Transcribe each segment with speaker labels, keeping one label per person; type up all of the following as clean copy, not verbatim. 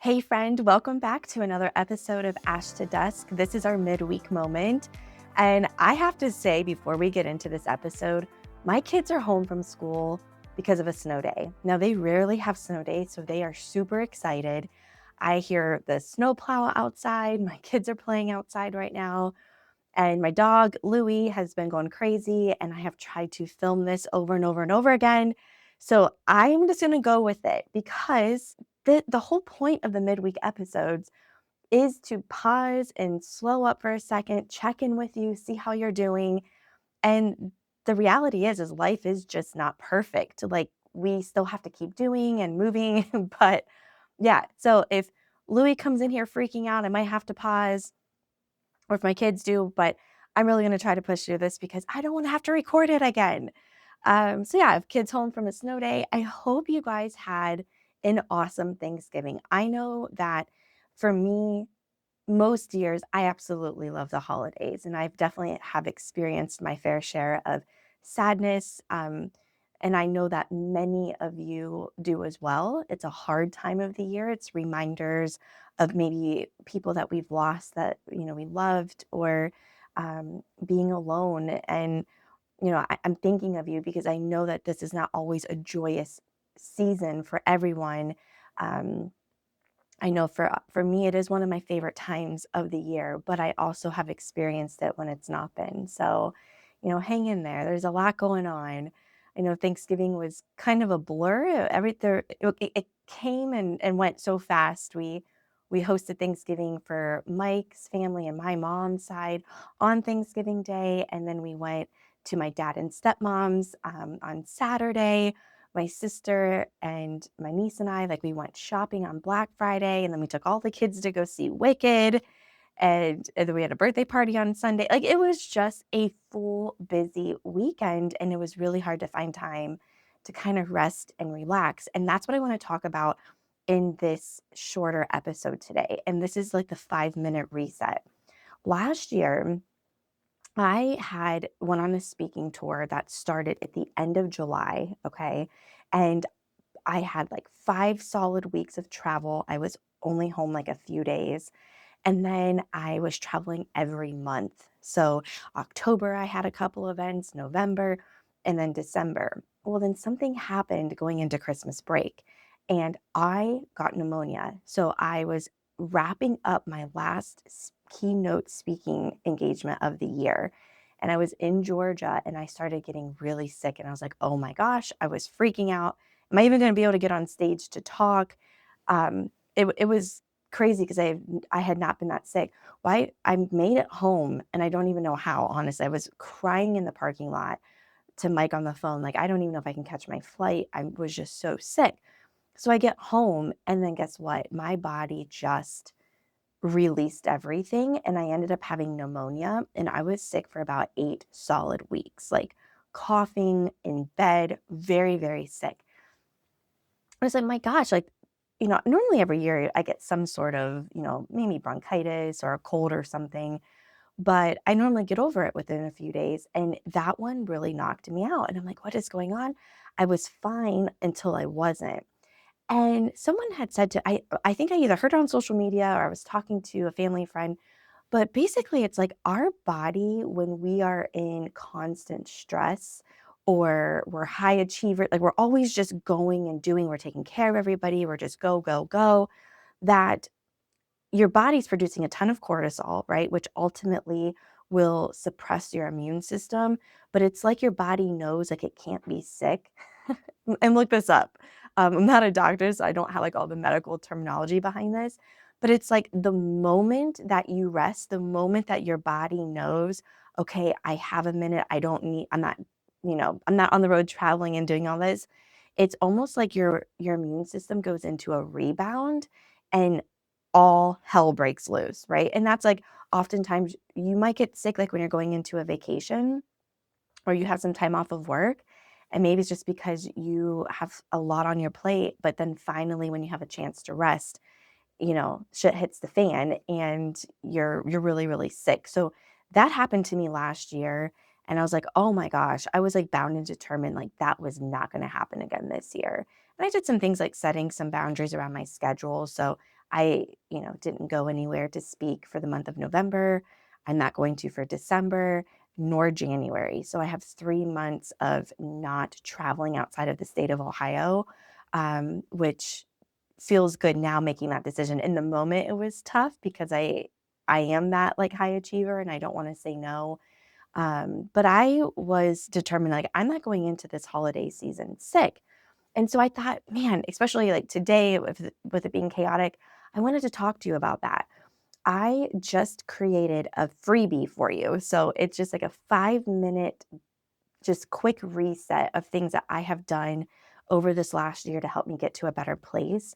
Speaker 1: Hey friend, welcome back to another episode of Ash to Dusk. This is our midweek moment. And I have to say, before we get into this episode, my kids are home from school because of a snow day. Now, they rarely have snow days, so they are super excited. I hear the snowplow outside. My kids are playing outside right now. And my dog, Louie, has been going crazy. And I have tried to film this over and over and over again. So I'm just going to go with it because the whole point of the midweek episodes is to pause and slow up for a second, check in with you, see how you're doing. And the reality is life is just not perfect. Like we still have to keep doing and moving. But yeah, so if Louie comes in here freaking out, I might have to pause or if my kids do, but I'm really going to try to push through this because I don't want to have to record it again. So yeah, I have kids home from a snow day. I hope you guys had an awesome Thanksgiving. I know that for me, most years, I absolutely love the holidays, and I've definitely have experienced my fair share of sadness. And I know that many of you do as well. It's a hard time of the year. It's reminders of maybe people that we've lost that we loved, or being alone. And I'm thinking of you because I know that this is not always a joyous season for everyone. Um, I know for me, it is one of my favorite times of the year, but I also have experienced it when it's not been. So, hang in there. There's a lot going on. I know Thanksgiving was kind of a blur. It came and went so fast. We hosted Thanksgiving for Mike's family and my mom's side on Thanksgiving Day, and then we went to my dad and stepmom's on Saturday. My sister and my niece and I, like, we went shopping on Black Friday, and then we took all the kids to go see Wicked, and then we had a birthday party on Sunday. Like, it was just a full, busy weekend, and it was really hard to find time to kind of rest and relax, and that's what I wanna talk about in this shorter episode today, and this is like the 5-minute reset. Last year, I had went on a speaking tour that started at the end of July, okay? And I had like 5 solid weeks of travel. I was only home like a few days. And then I was traveling every month. So October, I had a couple events, November, and then December. Well, then something happened going into Christmas break, and I got pneumonia. So I was wrapping up my last keynote speaking engagement of the year. And I was in Georgia and I started getting really sick. And I was like, oh my gosh, I was freaking out. Am I even going to be able to get on stage to talk? It was crazy because I had not been that sick. Why I made it home and I don't even know how, honestly. I was crying in the parking lot to Mike on the phone. Like, I don't even know if I can catch my flight. I was just so sick. So I get home and then guess what? My body just released everything and I ended up having pneumonia and I was sick for about 8 solid weeks, like coughing in bed, very, very sick. I was like, my gosh, like, normally every year I get some sort of, maybe bronchitis or a cold or something, but I normally get over it within a few days. And that one really knocked me out. And I'm like, what is going on? I was fine until I wasn't. And someone had said I think I either heard it on social media or I was talking to a family friend, but basically, it's like our body, when we are in constant stress or we're high achiever, like we're always just going and doing, we're taking care of everybody, we're just go, go, go, that your body's producing a ton of cortisol, right? Which ultimately will suppress your immune system. But it's like your body knows like it can't be sick. And look this up. I'm not a doctor, so I don't have like all the medical terminology behind this. But it's like the moment that you rest, the moment that your body knows, okay, I have a minute, I'm not on the road traveling and doing all this. It's almost like your immune system goes into a rebound and all hell breaks loose, right? And that's like oftentimes you might get sick like when you're going into a vacation or you have some time off of work. And maybe it's just because you have a lot on your plate, but then finally when you have a chance to rest, shit hits the fan and you're really, really sick. So that happened to me last year. And I was like, oh my gosh, I was like bound and determined like that was not going to happen again this year. And I did some things like setting some boundaries around my schedule. So I, didn't go anywhere to speak for the month of November. I'm not going to for December nor January. So I have 3 months of not traveling outside of the state of Ohio, which feels good now making that decision. In the moment, it was tough because I am that like high achiever and I don't want to say no. But I was determined, like, I'm not going into this holiday season sick. And so I thought, man, especially like today with it being chaotic, I wanted to talk to you about that. I just created a freebie for you. So it's just like a 5 minute just quick reset of things that I have done over this last year to help me get to a better place.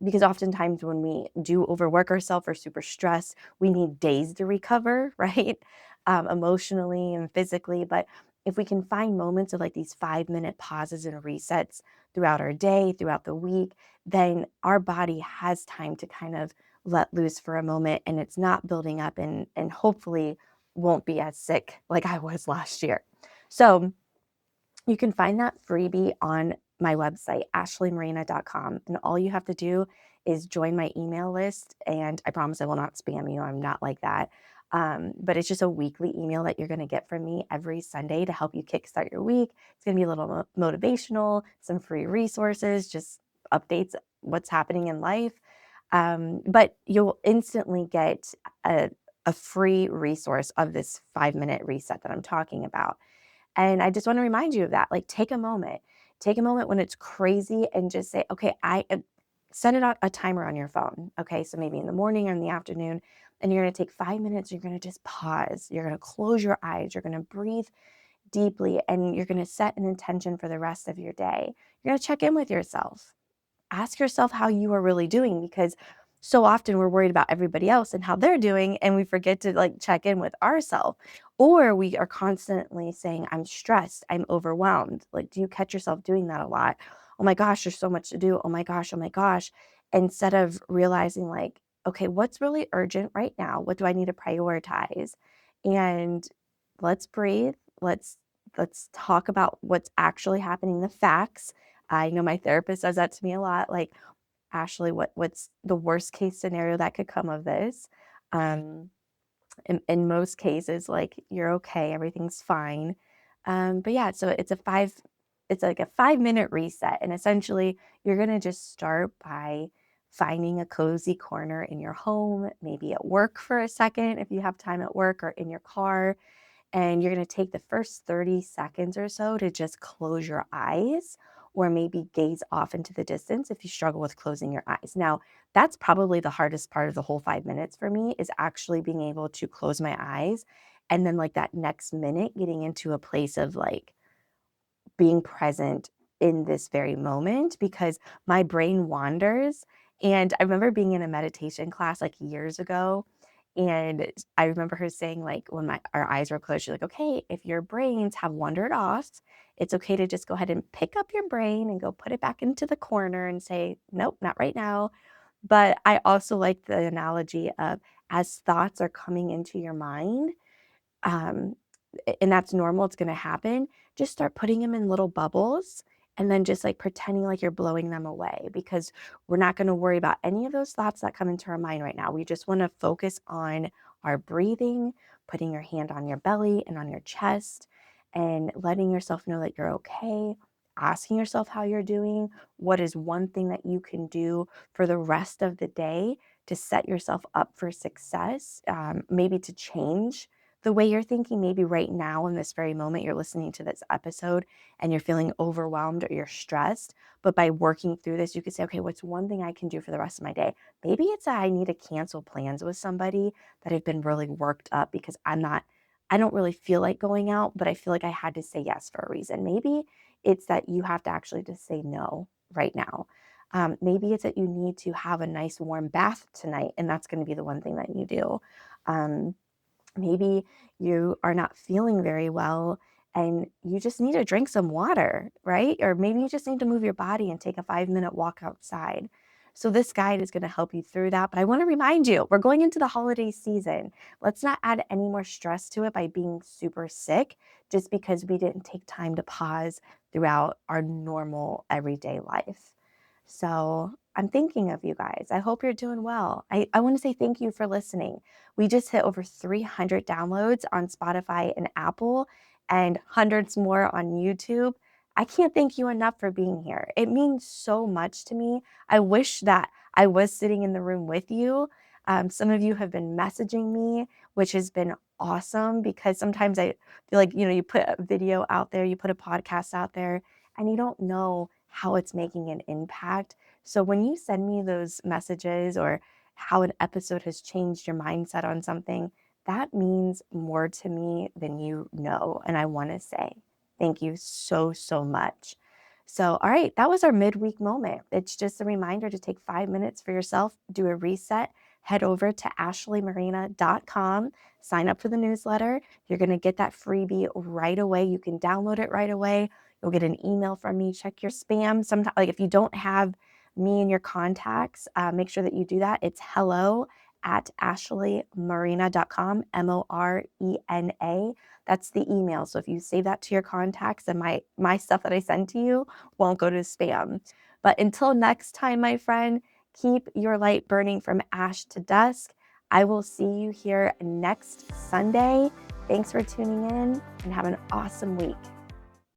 Speaker 1: Because oftentimes when we do overwork ourselves or super stressed, we need days to recover, right? Emotionally and physically. But if we can find moments of like these 5 minute pauses and resets throughout our day, throughout the week, then our body has time to kind of let loose for a moment and it's not building up and hopefully won't be as sick like I was last year. So you can find that freebie on my website, ashleymarina.com. And all you have to do is join my email list. And I promise I will not spam you. I'm not like that. But it's just a weekly email that you're going to get from me every Sunday to help you kickstart your week. It's going to be a little motivational, some free resources, just updates, what's happening in life. But you'll instantly get a free resource of this 5 minute reset that I'm talking about. And I just want to remind you of that. Like, take a moment. Take a moment when it's crazy and just say, okay, I set it on a timer on your phone. Okay. So maybe in the morning or in the afternoon, and you're going to take 5 minutes. You're going to just pause. You're going to close your eyes. You're going to breathe deeply and you're going to set an intention for the rest of your day. You're going to check in with yourself. Ask yourself how you are really doing because so often we're worried about everybody else and how they're doing and we forget to like check in with ourselves, or we are constantly saying I'm stressed, I'm overwhelmed. Like, do you catch yourself doing that a lot? Oh my gosh, there's so much to do. Oh my gosh, oh my gosh. Instead of realizing like, okay, what's really urgent right now? What do I need to prioritize? And let's breathe. Let's talk about what's actually happening, the facts. I know my therapist says that to me a lot, like, "Ashley, what's the worst case scenario that could come of this?" Um, in most cases, like, you're okay, everything's fine. But yeah, so it's like a 5 minute reset, and essentially, you're gonna just start by finding a cozy corner in your home, maybe at work for a second if you have time at work or in your car, and you're going to take the first 30 seconds or so to just close your eyes or maybe gaze off into the distance if you struggle with closing your eyes. Now, that's probably the hardest part of the whole 5 minutes for me is actually being able to close my eyes. And then, like that next minute, getting into a place of like being present in this very moment because my brain wanders. And I remember being in a meditation class like years ago. And I remember her saying, like, when our eyes were closed, she's like, okay, if your brains have wandered off, it's okay to just go ahead and pick up your brain and go put it back into the corner and say, nope, not right now. But I also like the analogy of as thoughts are coming into your mind, um, and that's normal, it's gonna happen, just start putting them in little bubbles and then just like pretending like you're blowing them away because we're not gonna worry about any of those thoughts that come into our mind right now. We just wanna focus on our breathing, putting your hand on your belly and on your chest, and letting yourself know that you're okay, asking yourself how you're doing, what is one thing that you can do for the rest of the day to set yourself up for success, maybe to change the way you're thinking. Maybe right now in this very moment you're listening to this episode and you're feeling overwhelmed or you're stressed, but by working through this you could say, okay, what's one thing I can do for the rest of my day? Maybe it's that I need to cancel plans with somebody that have been really worked up because I don't really feel like going out, but I feel like I had to say yes for a reason. Maybe it's that you have to actually just say no right now. Maybe it's that you need to have a nice warm bath tonight and that's going to be the one thing that you do. um, Maybe you are not feeling very well and you just need to drink some water, right? Or maybe you just need to move your body and take a 5 minute walk outside. So, this guide is going to help you through that. But I want to remind you, we're going into the holiday season. Let's not add any more stress to it by being super sick just because we didn't take time to pause throughout our normal everyday life. So, I'm thinking of you guys. I hope you're doing well. I want to say thank you for listening. We just hit over 300 downloads on Spotify and Apple, and hundreds more on YouTube. I can't thank you enough for being here. It means so much to me. I wish that I was sitting in the room with you. Some of you have been messaging me, which has been awesome, because sometimes I feel like, you put a video out there, you put a podcast out there, and you don't know how it's making an impact. So when you send me those messages, or how an episode has changed your mindset on something, that means more to me than you know. And I want to say thank you so, so much. So, all right, that was our midweek moment. It's just a reminder to take 5 minutes for yourself, do a reset, head over to ashleymarina.com, sign up for the newsletter. You're going to get that freebie right away. You can download it right away. You'll get an email from me. Check your spam. Sometimes, like if you don't have me in your contacts, make sure that you do that. It's hello@ashleymarina.com, MORENA. That's the email. So if you save that to your contacts, then my stuff that I send to you won't go to spam. But until next time, my friend, keep your light burning from ash to dusk. I will see you here next Sunday. Thanks for tuning in, and have an awesome week.